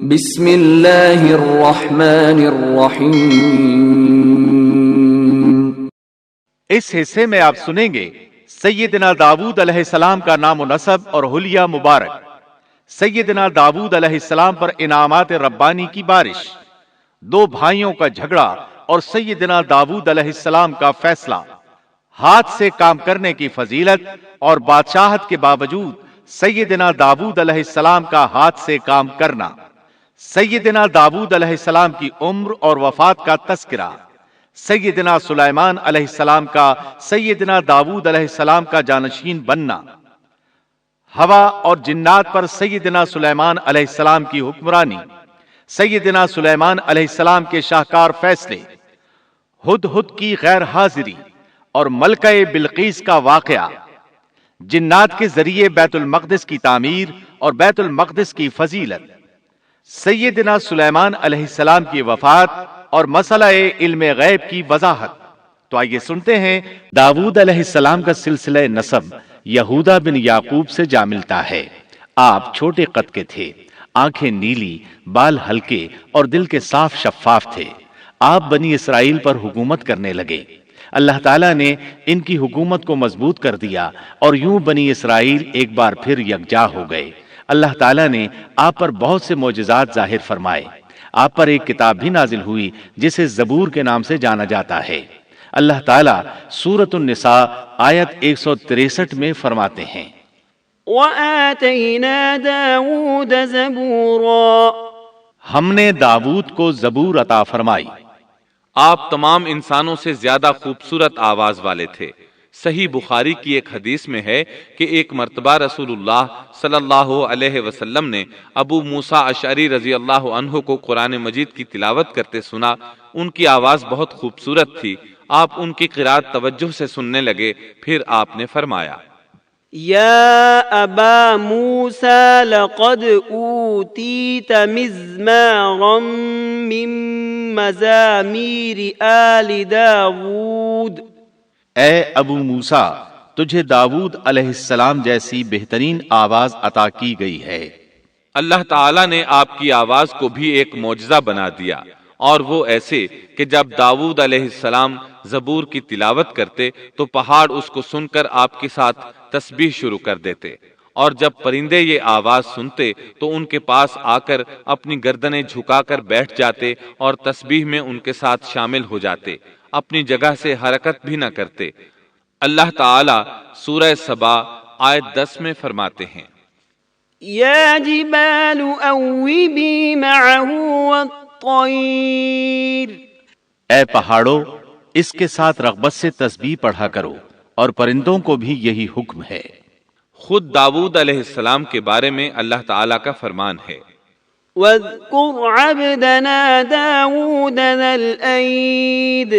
بسم اللہ الرحمن الرحیم۔ اس حصے میں آپ سنیں گے سیدنا داؤد علیہ السلام کا نام و نسب اور حلیہ مبارک، سیدنا داؤد علیہ السلام پر انعامات ربانی کی بارش، دو بھائیوں کا جھگڑا اور سیدنا داؤد علیہ السلام کا فیصلہ، ہاتھ سے کام کرنے کی فضیلت اور بادشاہت کے باوجود سیدنا داؤد علیہ السلام کا ہاتھ سے کام کرنا، سیدنا داؤد علیہ السلام کی عمر اور وفات کا تذکرہ، سیدنا سلیمان علیہ السلام کا سیدنا داؤد علیہ السلام کا جانشین بننا، ہوا اور جنات پر سیدنا سلیمان علیہ السلام کی حکمرانی، سیدنا سلیمان علیہ السلام کے شاہکار فیصلے، ہدہد کی غیر حاضری اور ملکہ بلقیس کا واقعہ، جنات کے ذریعے بیت المقدس کی تعمیر اور بیت المقدس کی فضیلت، سیدنا سلیمان علیہ السلام کی وفات اور مسئلہ علم غیب کی وضاحت۔ تو آئیے سنتے ہیں داؤد علیہ السلام کا سلسلہ نسب یہودا بن یعقوب سے جا ملتا ہے۔ آپ چھوٹے قد کے تھے، آنکھیں نیلی، بال ہلکے اور دل کے صاف شفاف تھے۔ آپ بنی اسرائیل پر حکومت کرنے لگے۔ اللہ تعالیٰ نے ان کی حکومت کو مضبوط کر دیا اور یوں بنی اسرائیل ایک بار پھر یکجا ہو گئے۔ اللہ تعالیٰ نے آپ پر بہت سے معجزات ظاہر فرمائے۔ آپ پر ایک کتاب بھی نازل ہوئی جسے زبور کے نام سے جانا جاتا ہے۔ اللہ تعالیٰ سورۃ النساء آیت 163 میں فرماتے ہیں، وَآتَيْنَا دَاوُودَ زَبُورًا، ہم نے داؤد کو زبور عطا فرمائی۔ آپ تمام انسانوں سے زیادہ خوبصورت آواز والے تھے۔ صحیح بخاری کی ایک حدیث میں ہے کہ ایک مرتبہ رسول اللہ صلی اللہ علیہ وسلم نے ابو موسیٰ اشعری رضی اللہ عنہ کو قرآن مجید کی تلاوت کرتے سنا۔ ان کی آواز بہت خوبصورت تھی۔ آپ ان کی قرات توجہ سے سننے لگے، پھر آپ نے فرمایا، یا ابا موسیٰ لقد اوتیت مزمارا من مزامیر آل داود، اے ابو موسیٰ، تجھے داؤد علیہ السلام جیسی بہترین آواز عطا کی گئی ہے۔ اللہ تعالیٰ نے آپ کی آواز کو بھی ایک معجزہ بنا دیا، اور وہ ایسے کہ جب داؤد علیہ السلام زبور کی تلاوت کرتے تو پہاڑ اس کو سن کر آپ کے ساتھ تسبیح شروع کر دیتے، اور جب پرندے یہ آواز سنتے تو ان کے پاس آ کر اپنی گردنیں جھکا کر بیٹھ جاتے اور تسبیح میں ان کے ساتھ شامل ہو جاتے، اپنی جگہ سے حرکت بھی نہ کرتے۔ اللہ تعالیٰ سورہ سبا آیت 10 میں فرماتے ہیں، یا جبال اوبی معه والطیر، اے پہاڑوں، اس کے ساتھ رغبت سے تسبیح پڑھا کرو، اور پرندوں کو بھی یہی حکم ہے۔ خود داؤد علیہ السلام کے بارے میں اللہ تعالیٰ کا فرمان ہے، واذکر عبدنا داود ذا الأید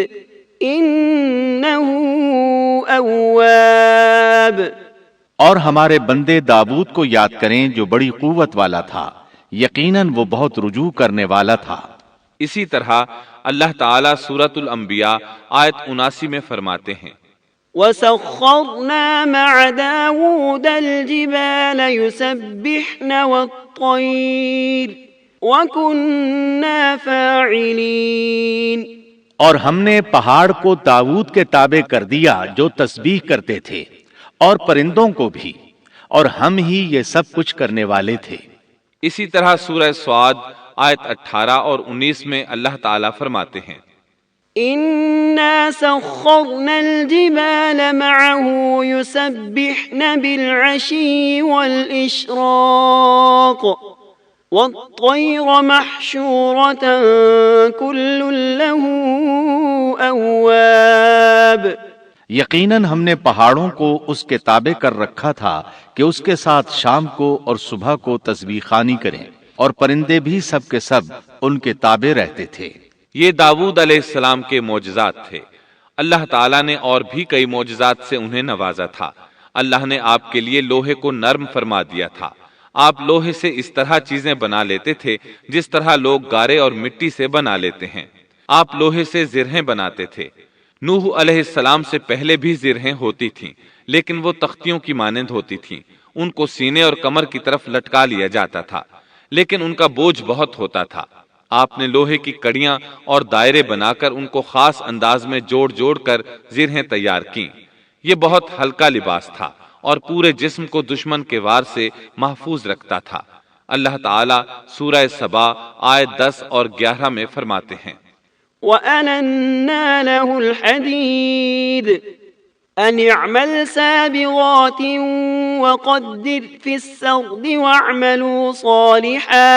انه اواب، اور ہمارے بندے داؤد کو یاد کریں جو بڑی قوت والا تھا، یقیناً وہ بہت رجوع کرنے والا تھا۔ اسی طرح اللہ تعالیٰ سورۃ الانبیاء آیت 79 میں فرماتے ہیں، وسخرنا مع داود الجبال يسبحن والطير وكنا فاعلين، اور ہم نے پہاڑ کو داؤد کے تابع کر دیا جو تسبیح کرتے تھے، اور پرندوں کو بھی، اور ہم ہی یہ سب کچھ کرنے والے تھے۔ اسی طرح سورہ سعد آیت 18 اور 19 میں اللہ تعالیٰ فرماتے ہیں، إنا سخرنا الجبال معه يسبحن بالعشي والإشراق والطير محشورة كل له أواب، یقیناً ہم نے پہاڑوں کو اس کے تابع کر رکھا تھا کہ اس کے ساتھ شام کو اور صبح کو تسبیح خوانی کریں، اور پرندے بھی سب کے سب ان کے تابع رہتے تھے۔ یہ داؤد علیہ السلام کے معجزات تھے۔ اللہ تعالیٰ نے اور بھی کئی معجزات سے انہیں نوازا تھا۔ اللہ نے آپ کے لیے لوہے کو نرم فرما دیا تھا۔ آپ لوہے سے اس طرح چیزیں بنا لیتے تھے جس طرح لوگ گارے اور مٹی سے بنا لیتے ہیں۔ آپ لوہے سے زرہیں بناتے تھے۔ نوح علیہ السلام سے پہلے بھی زرہیں ہوتی تھیں، لیکن وہ تختیوں کی مانند ہوتی تھیں۔ ان کو سینے اور کمر کی طرف لٹکا لیا جاتا تھا، لیکن ان کا بوجھ بہت ہوتا تھا۔ آپ نے لوہے کی کڑیاں اور دائرے بنا کر ان کو خاص انداز میں جوڑ جوڑ کر زرہیں تیار کیں۔ یہ بہت ہلکا لباس تھا اور پورے جسم کو دشمن کے وار سے محفوظ رکھتا تھا۔ اللہ تعالیٰ سورہ سبا آیت 10 اور 11 میں فرماتے ہیں، وَأَلَنَّا لَهُ الْحَدِيدَ أَنِ اعْمَلْ سَابِغَاتٍ وَقَدِّرْ فِي السَّرْدِ وَاعْمَلُوا صَالِحًا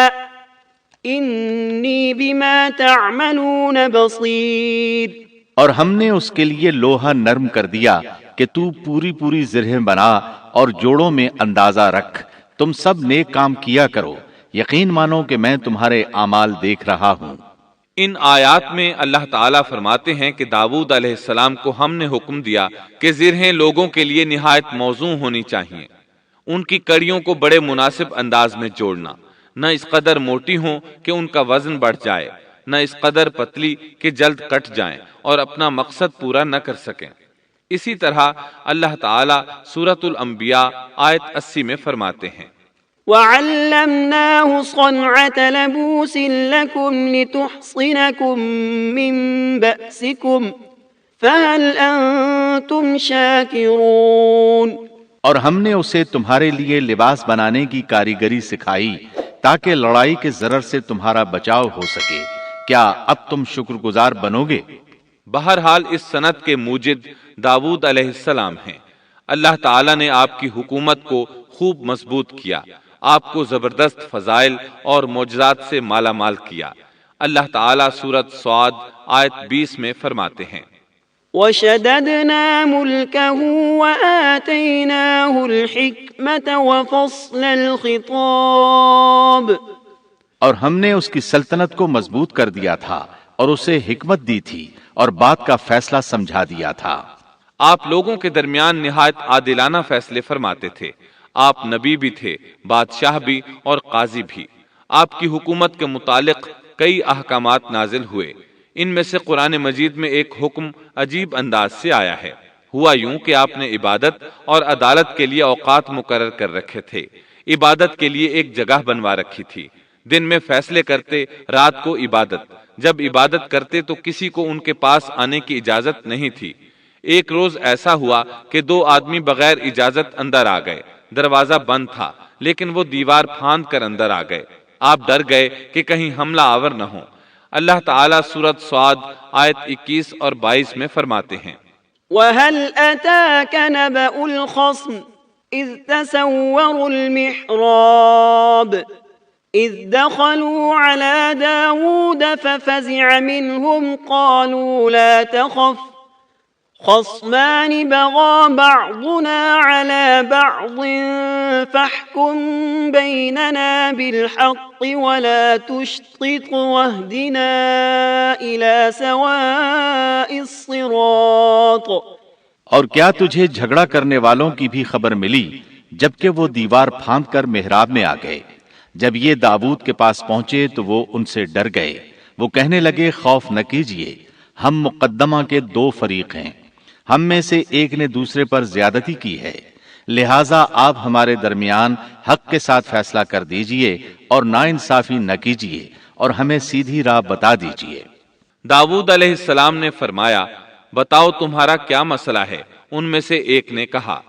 إِنِّي بِمَا تَعْمَلُونَ بَصِيرٌ۔ اور ہم نے اس کے لیے لوہا نرم کر دیا کہ تو پوری پوری زرہیں بنا اور جوڑوں میں اندازہ رکھ، تم سب نیک کام کیا کرو، یقین مانو کہ میں تمہارے اعمال دیکھ رہا ہوں۔ ان آیات میں اللہ تعالیٰ فرماتے ہیں کہ داؤد علیہ السلام کو ہم نے حکم دیا کہ زرہیں لوگوں کے لیے نہایت موزوں ہونی چاہیے، ان کی کڑیوں کو بڑے مناسب انداز میں جوڑنا، نہ اس قدر موٹی ہوں کہ ان کا وزن بڑھ جائے، نہ اس قدر پتلی کہ جلد کٹ جائیں اور اپنا مقصد پورا نہ کر سکیں۔ اسی طرح اللہ تعالیٰ سورۃ الانبیاء آیت 80 میں فرماتے ہیں، وَعَلَّمْنَاهُ صَنْعَةَ لَبُوسٍ لَكُمْ لِتُحْصِنَكُم مِّن بَأْسِكُمْ فَهَلْ أَنتُمْ شَاكِرُونَ۔ اور ہم نے اسے تمہارے لیے لباس بنانے کی کاریگری سکھائی تاکہ لڑائی کے ضرر سے تمہارا بچاؤ ہو سکے، کیا اب تم شکر گزار بنو گے؟ بہرحال اس صنعت کے موجد داؤد علیہ السلام ہیں۔ اللہ تعالیٰ نے آپ کی حکومت کو خوب مضبوط کیا، آپ کو زبردست فضائل اور معجزات سے مالا مال کیا۔ اللہ تعالیٰ سورۃ صاد آیت 20 میں فرماتے ہیں، وَشَدَدْنَا مُلْكَهُ وَآتَيْنَاهُ الْحِكْمَةَ وَفَصْلَ الْخِطَابِ۔ اور ہم نے اس کی سلطنت کو مضبوط کر دیا تھا اور اسے حکمت دی تھی اور بات کا فیصلہ سمجھا دیا تھا۔ آپ لوگوں کے درمیان نہایت عادلانہ فیصلے فرماتے تھے۔ آپ نبی بھی تھے، بادشاہ بھی اور قاضی بھی۔ آپ کی حکومت کے متعلق کئی احکامات نازل ہوئے۔ ان میں سے قرآن مجید میں ایک حکم عجیب انداز سے آیا ہے۔ ہوا یوں کہ آپ نے عبادت اور عدالت کے لیے اوقات مقرر کر رکھے تھے۔ عبادت کے لیے ایک جگہ بنوا رکھی تھی، دن میں فیصلے کرتے، رات کو عبادت۔ جب عبادت کرتے تو کسی کو ان کے پاس آنے کی اجازت نہیں تھی۔ ایک روز ایسا ہوا کہ 2 آدمی بغیر اجازت اندر آ گئے۔ دروازہ بند تھا لیکن وہ دیوار پھاند کر اندر آ گئے۔ آپ ڈر گئے کہ کہیں حملہ آور نہ ہو۔ اللہ تعالیٰ سورۃ صاد آیت 21 اور 22 میں فرماتے ہیں، وَهَلْ أَتَاكَ نَبَأُ الْخَصْمِ إِذْ تَسَوَّرُوا الْمِحْرَابَ إِذْ دَخَلُوا عَلَى دَاوُودَ فَفَزِعَ مِنْهُمْ قَالُوا لَا تَخَفْ خَصْمَانِ بَغَىٰ بَعْضُنَا عَلَىٰ بَعْضٍ فَاحْكُم بَيْنَنَا بِالْحَقِّ وَلَا تُشْطِطْ وَاهْدِنَا إِلَىٰ سَوَاءِ الصِّرَاطِ۔ اور کیا تجھے جھگڑا کرنے والوں کی بھی خبر ملی جبکہ وہ دیوار پھاند کر محراب میں آ گئے؟ جب یہ داؤد کے پاس پہنچے تو وہ ان سے ڈر گئے۔ وہ کہنے لگے، خوف نہ کیجیے، ہم مقدمہ کے 2 فریق ہیں، ہم میں سے ایک نے دوسرے پر زیادتی کی ہے، لہٰذا آپ ہمارے درمیان حق کے ساتھ فیصلہ کر دیجئے اور ناانصافی نہ کیجیے اور ہمیں سیدھی راہ بتا دیجئے۔ داؤد علیہ السلام نے فرمایا، بتاؤ تمہارا کیا مسئلہ ہے؟ ان میں سے ایک نے کہا،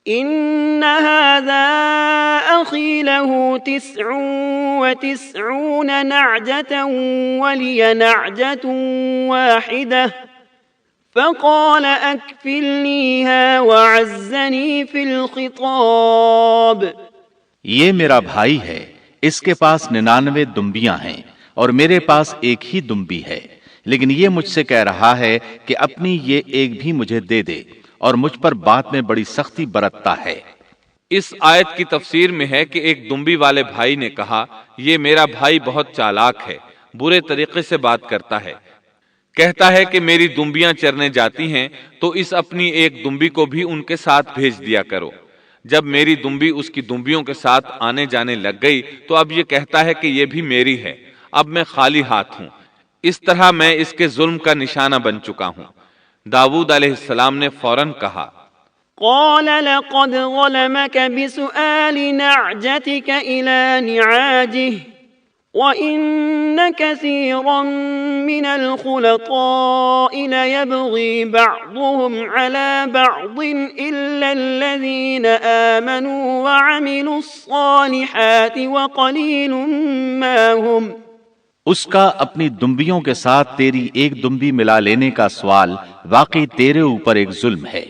إن هذا أخي له 99 نعجة ولي نعجة واحدة فقال أكفلنيها وعزني في الخطاب۔ یہ میرا بھائی ہے، اس کے پاس 99 دمبیاں ہیں اور میرے پاس ایک ہی دمبی ہے، لیکن یہ مجھ سے کہہ رہا ہے کہ اپنی یہ ایک بھی مجھے دے دے اور مجھ پر بات میں بڑی سختی برتتا ہے۔ اس آیت کی تفسیر میں ہے کہ ایک دمبی والے بھائی نے کہا، یہ میرا بھائی بہت چالاک ہے، برے طریقے سے بات کرتا ہے، کہتا ہے کہ میری دمبیاں چرنے جاتی ہیں تو اس اپنی ایک دمبی کو بھی ان کے ساتھ بھیج دیا کرو۔ جب میری دمبی اس کی دمبیوں کے ساتھ آنے جانے لگ گئی تو اب یہ کہتا ہے کہ یہ بھی میری ہے، اب میں خالی ہاتھ ہوں۔ اس طرح میں اس کے ظلم کا نشانہ بن چکا ہوں۔ داؤد علیہ السلام نے فوراً کہا، قال لقد ظلمك بسؤال نعجتك إلى نعاجه وَإِنَّ كَثِيرًا مِنَ الْخُلَطَاءِ لَيَبْغِي بَعْضُهُمْ عَلَى بَعْضٍ إِلَّا الَّذِينَ آمَنُوا وَعَمِلُوا الصَّالِحَاتِ وَقَلِيلٌ مَا هُمْ۔ اس کا اپنی دمبیوں کے ساتھ تیری ایک دمبی ملا لینے کا سوال واقعی تیرے اوپر ایک ظلم ہے،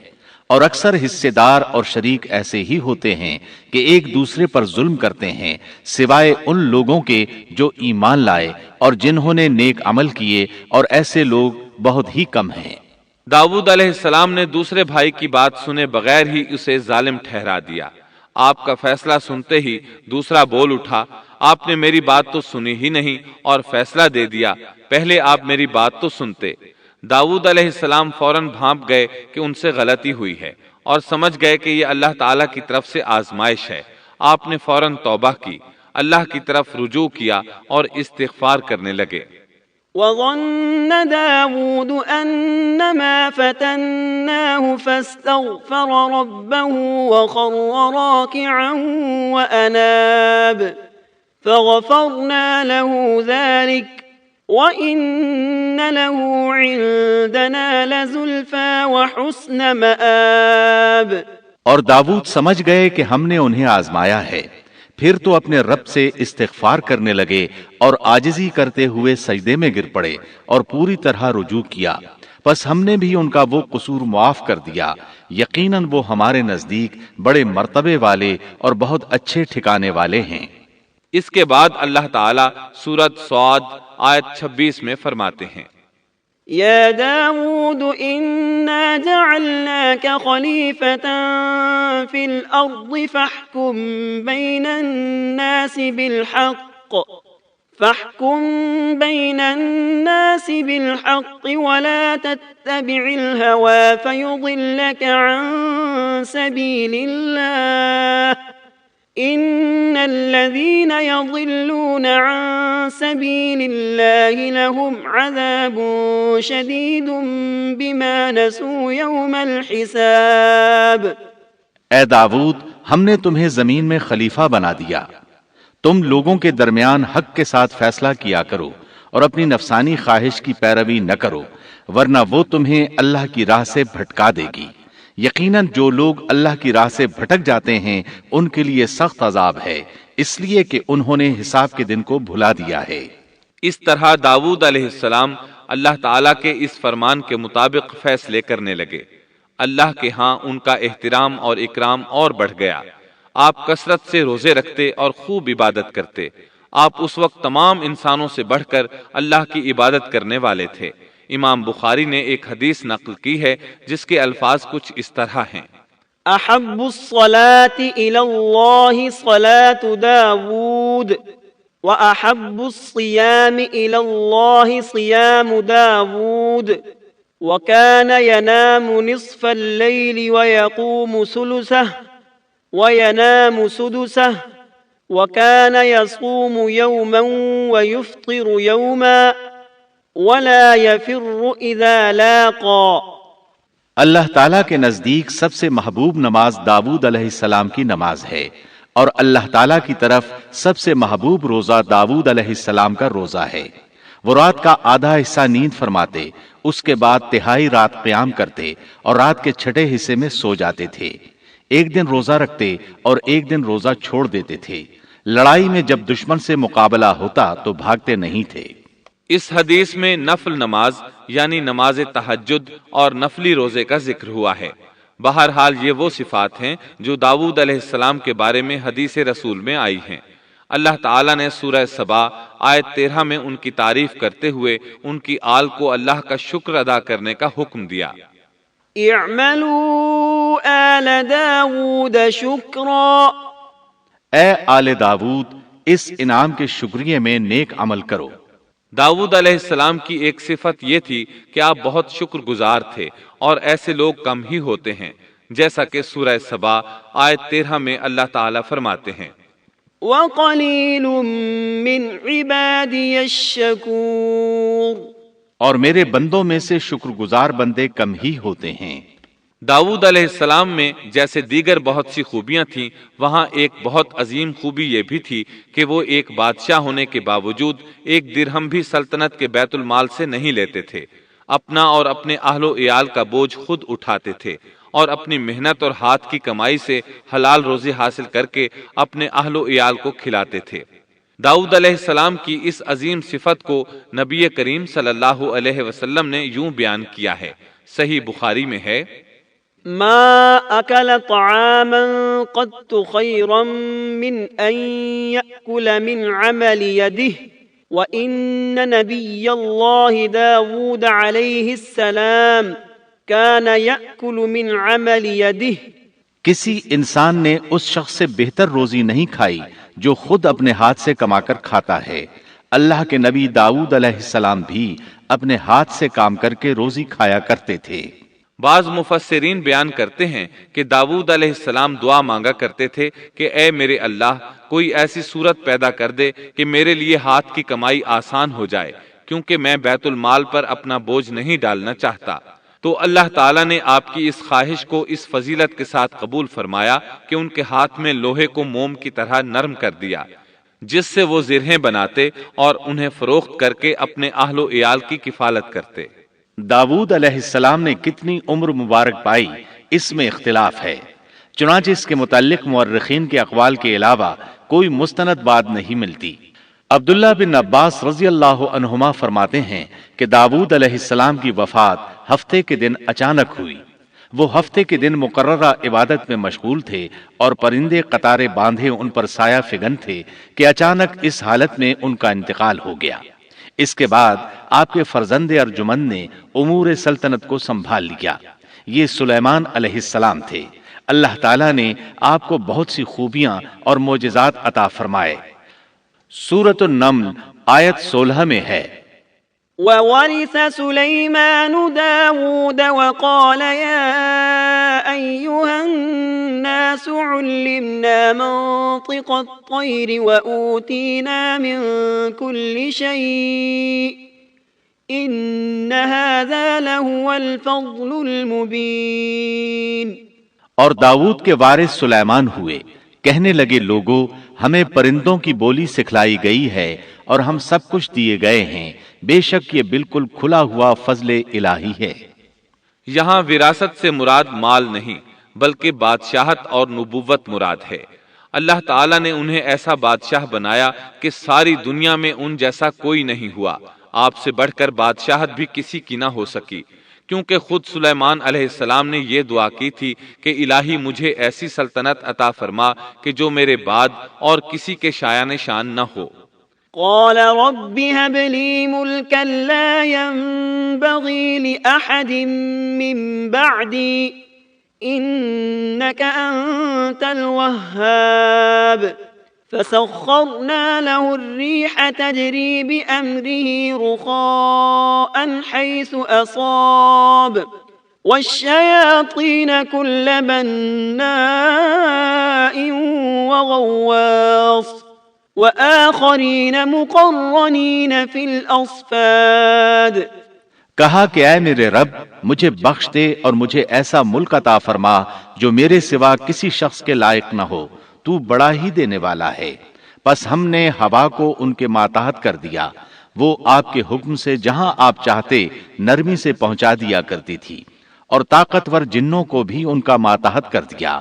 اور اکثر حصے دار اور شریک ایسے ہی ہوتے ہیں کہ ایک دوسرے پر ظلم کرتے ہیں، سوائے ان لوگوں کے جو ایمان لائے اور جنہوں نے نیک عمل کیے، اور ایسے لوگ بہت ہی کم ہیں۔ داؤد علیہ السلام نے دوسرے بھائی کی بات سنے بغیر ہی اسے ظالم ٹھہرا دیا۔ آپ کا فیصلہ سنتے ہی دوسرا بول اٹھا، آپ نے میری بات تو سنی ہی نہیں اور فیصلہ دے دیا، پہلے آپ میری بات تو سنتے۔ داؤد علیہ السلام فوراً بھانپ گئے کہ ان سے غلطی ہوئی ہے، اور سمجھ گئے کہ یہ اللہ تعالیٰ کی طرف سے آزمائش ہے۔ آپ نے فوراً توبہ کی، اللہ کی طرف رجوع کیا اور استغفار کرنے لگے۔ وَظَنَّ دَاوُودُ أَنَّمَا فَتَنَّاهُ فَاسْتَغْفَرَ رَبَّهُ وَخَرَّ رَاكِعًا وَأَنَابَ فَغَفَرْنَا لَهُ ذَلِكَ وَإِنَّ لَهُ عِندَنَا لَزُلْفَىٰ وَحُسْنَ مَآبٍ۔ اور داؤد سمجھ گئے کہ ہم نے انہیں آزمایا ہے، پھر تو اپنے رب سے استغفار کرنے لگے اور عاجزی کرتے ہوئے سجدے میں گر پڑے اور پوری طرح رجوع کیا، پس ہم نے بھی ان کا وہ قصور معاف کر دیا، یقیناً وہ ہمارے نزدیک بڑے مرتبے والے اور بہت اچھے ٹھکانے والے ہیں۔ اس کے بعد اللہ تعالیٰ سورۃ صاد آیت 26 میں فرماتے ہیں، يا داود إنا جعلناك خليفة في الأرض فاحكم بين الناس بالحق ولا تتبع الهوى فيضلك عن سبيل الله إن الذين يضلون عن سبيل الله لهم عذاب شديد بما نسوا يوم الحساب۔ اے داؤد، ہم نے تمہیں زمین میں خلیفہ بنا دیا، تم لوگوں کے درمیان حق کے ساتھ فیصلہ کیا کرو اور اپنی نفسانی خواہش کی پیروی نہ کرو، ورنہ وہ تمہیں اللہ کی راہ سے بھٹکا دے گی۔ یقیناً جو لوگ اللہ کی راہ سے بھٹک جاتے ہیں ان کے لیے سخت عذاب ہے، اس لیے کہ انہوں نے حساب کے دن کو بھلا دیا ہے۔ اس طرح داؤد علیہ السلام اللہ تعالیٰ کے اس فرمان کے مطابق فیصلے کرنے لگے۔ اللہ کے ہاں ان کا احترام اور اکرام اور بڑھ گیا۔ آپ کثرت سے روزے رکھتے اور خوب عبادت کرتے۔ آپ اس وقت تمام انسانوں سے بڑھ کر اللہ کی عبادت کرنے والے تھے۔ امام بخاری نے ایک حدیث نقل کی ہے جس کے الفاظ کچھ اس طرح ہیں، احب الصلاة الى اللہ صلاة داود واحب الصيام الى اللہ صيام داود وكان ينام نصف الليل ويقوم ثلثه وينام سدسه وكان يصوم يوما ويفطر يوما ولا يفر اذا لاقى۔ اللہ تعالیٰ کے نزدیک سب سے محبوب نماز داؤد علیہ السلام کی نماز ہے، اور اللہ تعالیٰ کی طرف سب سے محبوب روزہ داؤد علیہ السلام کا روزہ ہے۔ وہ رات کا آدھا حصہ نیند فرماتے، اس کے بعد تہائی رات قیام کرتے اور رات کے چھٹے حصے میں سو جاتے تھے۔ ایک دن روزہ رکھتے اور ایک دن روزہ چھوڑ دیتے تھے۔ لڑائی میں جب دشمن سے مقابلہ ہوتا تو بھاگتے نہیں تھے۔ اس حدیث میں نفل نماز یعنی نماز تہجد اور نفلی روزے کا ذکر ہوا ہے۔ بہرحال یہ وہ صفات ہیں جو داؤد علیہ السلام کے بارے میں حدیث رسول میں آئی ہیں۔ اللہ تعالیٰ نے سورہ سبا آیت 13 میں ان کی تعریف کرتے ہوئے ان کی آل کو اللہ کا شکر ادا کرنے کا حکم دیا۔ اعملوا آل داود شکرا، اے آل داؤد اس انعام کے شکریہ میں نیک عمل کرو۔ داؤد علیہ السلام کی ایک صفت یہ تھی کہ آپ بہت شکر گزار تھے، اور ایسے لوگ کم ہی ہوتے ہیں، جیسا کہ سورہ سبا آیت 13 میں اللہ تعالیٰ فرماتے ہیں، وَقَلِيلٌ مِّنْ عِبَادِيَ الشَّكُورُ، اور میرے بندوں میں سے شکر گزار بندے کم ہی ہوتے ہیں۔ داؤد علیہ السلام میں جیسے دیگر بہت سی خوبیاں تھیں، وہاں ایک بہت عظیم خوبی یہ بھی تھی کہ وہ ایک بادشاہ ہونے کے باوجود ایک درہم بھی سلطنت کے بیت المال سے نہیں لیتے تھے، اپنا اور اپنے اہل و عیال کا بوجھ خود اٹھاتے تھے اور اپنی محنت اور ہاتھ کی کمائی سے حلال روزی حاصل کر کے اپنے اہل و عیال کو کھلاتے تھے۔ داؤد علیہ السلام کی اس عظیم صفت کو نبی کریم صلی اللہ علیہ وسلم نے یوں بیان کیا ہے، صحیح بخاری میں ہے، ما أكل طعاما قط خيرا من أن يأكل من عمل يده وإن نبي الله داود عليه السلام كان يأكل من عمل يده۔ کسی انسان نے اس شخص سے بہتر روزی نہیں کھائی جو خود اپنے ہاتھ سے کما کر کھاتا ہے۔ اللہ کے نبی داؤد علیہ السلام بھی اپنے ہاتھ سے کام کر کے روزی کھایا کرتے تھے۔ بعض مفسرین بیان کرتے ہیں کہ داؤد علیہ السلام دعا مانگا کرتے تھے کہ اے میرے اللہ، کوئی ایسی صورت پیدا کر دے کہ میرے لیے ہاتھ کی کمائی آسان ہو جائے، کیونکہ میں بیت المال پر اپنا بوجھ نہیں ڈالنا چاہتا۔ تو اللہ تعالیٰ نے آپ کی اس خواہش کو اس فضیلت کے ساتھ قبول فرمایا کہ ان کے ہاتھ میں لوہے کو موم کی طرح نرم کر دیا، جس سے وہ زرہیں بناتے اور انہیں فروخت کر کے اپنے اہل و عیال کی کفالت کرتے۔ داؤد علیہ السلام نے کتنی عمر مبارک پائی، اس میں اختلاف ہے، چنانچہ اس کے متعلق مورخین کے اقوال کے علاوہ کوئی مستند بات نہیں ملتی۔ عبداللہ بن عباس رضی اللہ عنہما فرماتے ہیں کہ داؤد علیہ السلام کی وفات ہفتے کے دن اچانک ہوئی۔ وہ ہفتے کے دن مقررہ عبادت میں مشغول تھے اور پرندے قطارے باندھے ان پر سایہ فگن تھے کہ اچانک اس حالت میں ان کا انتقال ہو گیا۔ اس کے بعد آپ کے فرزند ارجمند نے امور سلطنت کو سنبھال لیا۔ یہ سلیمان علیہ السلام تھے۔ اللہ تعالیٰ نے آپ کو بہت سی خوبیاں اور معجزات عطا فرمائے۔ سورۃ النمل آیت 16 میں ہے، وورث سليمان داود وقال يا أيها الناس علمنا منطق الطير وأوتينا من كل شيء إن هذا لهو الفضل المبين۔ اور داؤد کے وارث سلیمان ہوئے، کہنے لگے لوگوں، ہمیں پرندوں کی بولی سکھلائی گئی ہے اور ہم سب کچھ دیے گئے ہیں، بے شک یہ بالکل کھلا ہوا فضل الہی ہے۔ یہاں وراثت سے مراد مال نہیں بلکہ بادشاہت اور نبوت مراد ہے۔ اللہ تعالیٰ نے انہیں ایسا بادشاہ بنایا کہ ساری دنیا میں ان جیسا کوئی نہیں ہوا، آپ سے بڑھ کر بادشاہت بھی کسی کی نہ ہو سکی، کیونکہ خود سلیمان علیہ السلام نے یہ دعا کی تھی کہ الہی مجھے ایسی سلطنت عطا فرما کہ جو میرے بعد اور کسی کے شایان شان نہ ہو۔ قال رب هب لي ملكا لا ينبغي لأحد من بعدي إنك أنت الوهاب فسخرنا له الريح تجري بأمره رخاء حيث أصاب والشياطين كل بناء وغواص وآخرین مقرنین فی الأصفاد۔ کہا کہ اے میرے رب، مجھے بخش دے اور مجھے ایسا ملک عطا فرما جو میرے سوا کسی شخص کے لائق نہ ہو، تو بڑا ہی دینے والا ہے۔ پس ہم نے ہوا کو ان کے ماتحت کر دیا، وہ آپ کے حکم سے جہاں آپ چاہتے نرمی سے پہنچا دیا کرتی تھی، اور طاقتور جنوں کو بھی ان کا ماتحت کر دیا،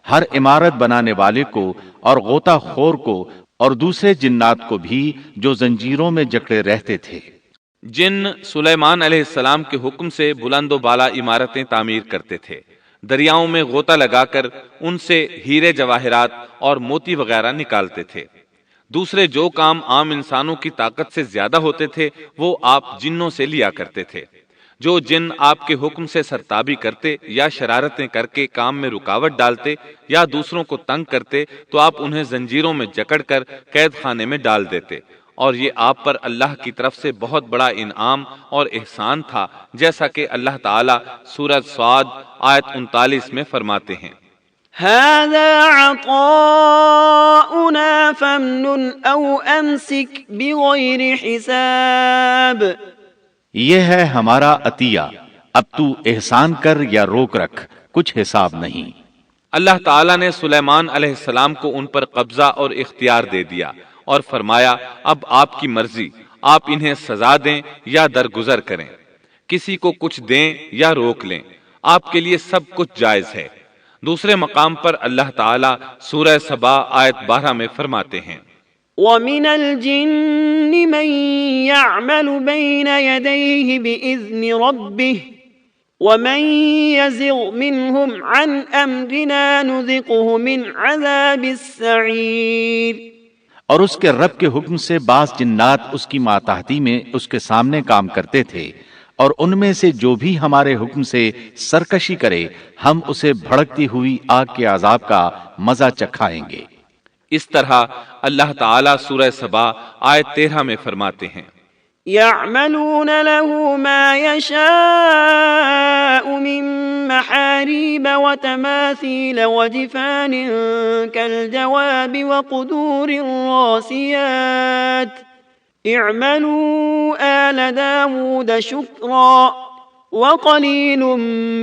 ہر عمارت بنانے والے کو اور غوطہ خور کو اور دوسرے جنات کو بھی جو زنجیروں میں جکڑے رہتے تھے۔ جن سلیمان علیہ السلام کے حکم سے بلند و بالا عمارتیں تعمیر کرتے تھے، دریاؤں میں غوطہ لگا کر ان سے ہیرے جواہرات اور موتی وغیرہ نکالتے تھے۔ دوسرے جو کام عام انسانوں کی طاقت سے زیادہ ہوتے تھے وہ آپ جنوں سے لیا کرتے تھے۔ جو جن آپ کے حکم سے سرتابی کرتے یا شرارتیں کر کے کام میں رکاوٹ ڈالتے یا دوسروں کو تنگ کرتے تو آپ انہیں زنجیروں میں جکڑ کر قید خانے میں ڈال دیتے، اور یہ آپ پر اللہ کی طرف سے بہت بڑا انعام اور احسان تھا، جیسا کہ اللہ تعالیٰ سورۃ صاد آیت 39 میں فرماتے ہیں، هذا عطاؤنا فامنن او امسک بغیر حساب۔ یہ ہے ہمارا عطیہ، اب تو احسان کر یا روک رکھ، کچھ حساب نہیں۔ اللہ تعالیٰ نے سلیمان علیہ السلام کو ان پر قبضہ اور اختیار دے دیا اور فرمایا اب آپ کی مرضی، آپ انہیں سزا دیں یا درگزر کریں، کسی کو کچھ دیں یا روک لیں، آپ کے لیے سب کچھ جائز ہے۔ دوسرے مقام پر اللہ تعالیٰ سورہ سبا آیت 12 میں فرماتے ہیں وَمِنَ الْجِنِّ مَن يَعْمَلُ بَيْنَ يَدَيْهِ بِإِذْنِ رَبِّهِ وَمَن يَزِغْ مِنْهُمْ عَنْ أَمْرِنَا نُذِقْهُ مِنْ عَذَابِ السَّعِيرِ۔ اور اس کے رب کے حکم سے بعض جنات اس کی ماتحتی میں اس کے سامنے کام کرتے تھے، اور ان میں سے جو بھی ہمارے حکم سے سرکشی کرے ہم اسے بھڑکتی ہوئی آگ کے عذاب کا مزہ چکھائیں گے۔ اس طرح اللہ تعالیٰ سورہ سبا آیت 13 میں فرماتے ہیں يَعْمَلُونَ لَهُ مَا يَشَاءُ مِن مَّحَارِيبَ وَتَمَاثِيلَ وَجِفَانٍ كَالْجَوَابِ وَقُدُورٍ رَّاسِيَاتٍ اعْمَلُوا آلَ دَاوُودَ شُكْرًا وَقَلِيلٌ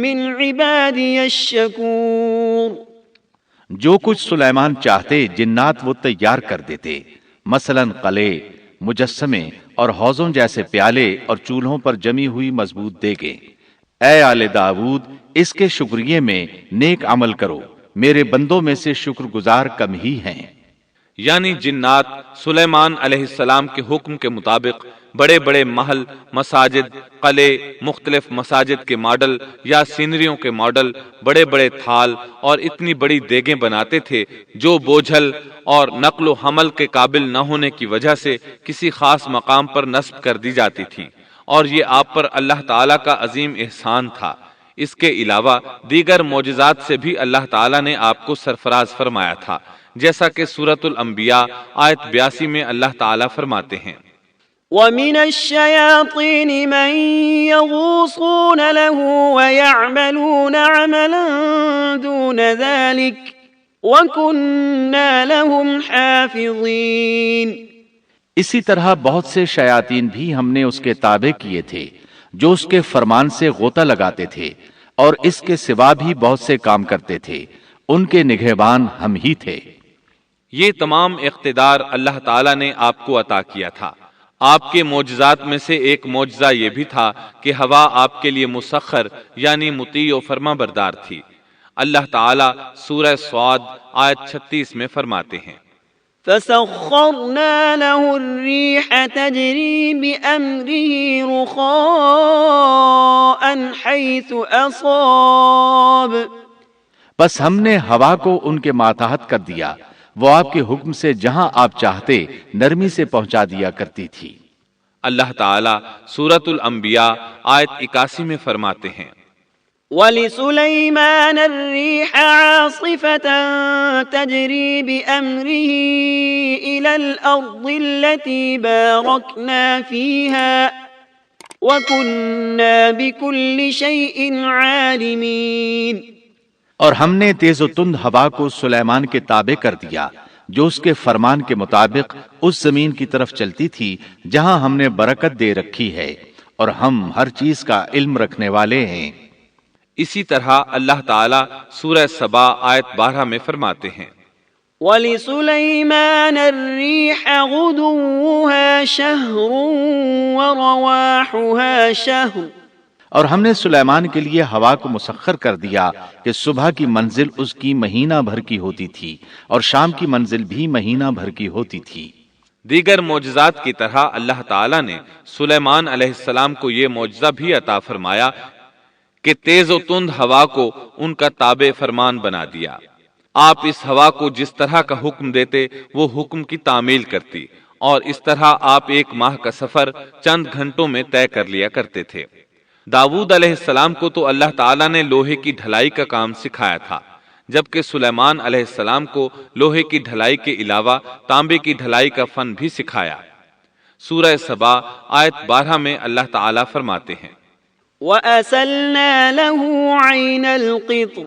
مِّنْ عِبَادِيَ الشَّكُورُ۔ جو کچھ سلیمان چاہتے جنات وہ تیار کر دیتے، مثلاً قلعے، مجسمے اور حوضوں جیسے پیالے اور چولہوں پر جمی ہوئی مضبوط دیگیں۔ اے آل داود، اس کے شکریے میں نیک عمل کرو، میرے بندوں میں سے شکر گزار کم ہی ہیں۔ یعنی جنات سلیمان علیہ السلام کے حکم کے مطابق بڑے بڑے محل، مساجد، قلعے، مختلف مساجد کے ماڈل یا سینریوں کے ماڈل، بڑے بڑے تھال اور اتنی بڑی دیگیں بناتے تھے جو بوجھل اور نقل و حمل کے قابل نہ ہونے کی وجہ سے کسی خاص مقام پر نصب کر دی جاتی تھیں، اور یہ آپ پر اللہ تعالیٰ کا عظیم احسان تھا۔ اس کے علاوہ دیگر معجزات سے بھی اللہ تعالیٰ نے آپ کو سرفراز فرمایا تھا، جیسا کہ سورۃ الانبیاء آیت 82 میں اللہ تعالیٰ فرماتے ہیں وَمِنَ الشَّيَاطِينِ مَن يَغُوصُونَ لَهُ وَيَعْمَلُونَ عَمَلًا دُونَ ذَلِكَ وَكُنَّا لَهُمْ حَافِظِينَ۔ اسی طرح بہت سے شیاطین بھی ہم نے اس کے تابع کیے تھے جو اس کے فرمان سے غوطہ لگاتے تھے، اور اس کے سوا بھی بہت سے کام کرتے تھے، ان کے نگہبان ہم ہی تھے۔ یہ تمام اقتدار اللہ تعالیٰ نے آپ کو عطا کیا تھا۔ آپ کے معجزات میں سے ایک معجزہ یہ بھی تھا کہ ہوا آپ کے لیے مسخر یعنی مطیع و فرما بردار تھی۔ اللہ تعالیٰ سورہ صاد آیت 36 میں فرماتے ہیں فَسَخَّرْنَا لَهُ الرِّيحَ تَجْرِي بِأَمْرِهِ رُخَاءً حَيْثُ أَصَابَ۔ بس ہم نے ہوا کو ان کے ماتحت کر دیا، وہ آپ کے حکم سے جہاں آپ چاہتے نرمی سے پہنچا دیا کرتی تھی۔ اللہ تعالیٰ سورۃ الانبیاء آیت 81 میں فرماتے ہیں وَلِسُلَيْمَانَ الرِّيحَ عَاصِفَةً تَجْرِي بِأَمْرِهِ إِلَى الْأَرْضِ الَّتِي بَارَكْنَا فِيهَا وَكُنَّا بِكُلِّ شَيْءٍ عَالِمِينَ۔ اور ہم نے تیز و تند ہوا کو سلیمان کے تابع کر دیا جو اس کے فرمان کے مطابق اس زمین کی طرف چلتی تھی جہاں ہم نے برکت دے رکھی ہے، اور ہم ہر چیز کا علم رکھنے والے ہیں۔ اسی طرح اللہ تعالیٰ سورہ سبا آیت 12 میں فرماتے ہیں وَلِسُلَيْمَانَ الرِّيحَ غُدُوُّهَا شَهْرٌ وَرَوَاحُهَا شَهْرٌ۔ اور ہم نے سلیمان کے لیے ہوا کو مسخر کر دیا کہ صبح کی منزل اس کی مہینہ بھر کی ہوتی تھی اور شام کی منزل بھی مہینہ بھر کی ہوتی تھی۔ دیگر معجزات کی طرح اللہ تعالیٰ نے سلیمان علیہ السلام کو یہ معجزہ بھی عطا فرمایا کہ تیز و تند ہوا کو ان کا تابع فرمان بنا دیا۔ آپ اس ہوا کو جس طرح کا حکم دیتے وہ حکم کی تعمیل کرتی، اور اس طرح آپ 1 ماہ کا سفر چند گھنٹوں میں طے کر لیا کرتے تھے۔ داؤد علیہ السلام کو تو اللہ تعالیٰ نے لوہے کی ڈھلائی کا کام سکھایا تھا، جبکہ سلیمان علیہ السلام کو لوہے کی ڈھلائی کے علاوہ تانبے کی ڈھلائی کا فن بھی سکھایا۔ سورہ سبا آیت 12 میں اللہ تعالیٰ فرماتے ہیں وَأَسَلْنَا لَهُ عَيْنَ الْقِطْرِ۔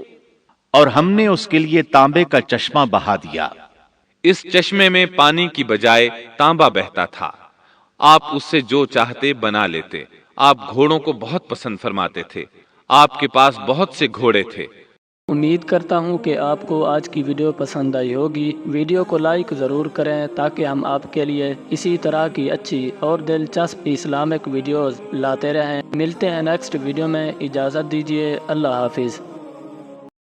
اور ہم نے اس کے لیے تانبے کا چشمہ بہا دیا۔ اس چشمے میں پانی کی بجائے تانبا بہتا تھا، آپ اس سے جو چاہتے بنا لیتے۔ آپ گھوڑوں کو بہت پسند فرماتے تھے، آپ کے پاس بہت سے گھوڑے تھے۔ امید کرتا ہوں کہ آپ کو آج کی ویڈیو پسند آئی ہوگی۔ ویڈیو کو لائک ضرور کریں تاکہ ہم آپ کے لیے اسی طرح کی اچھی اور دلچسپ اسلامک ویڈیوز لاتے رہیں۔ ملتے ہیں نیکسٹ ویڈیو میں، اجازت دیجیے، اللہ حافظ۔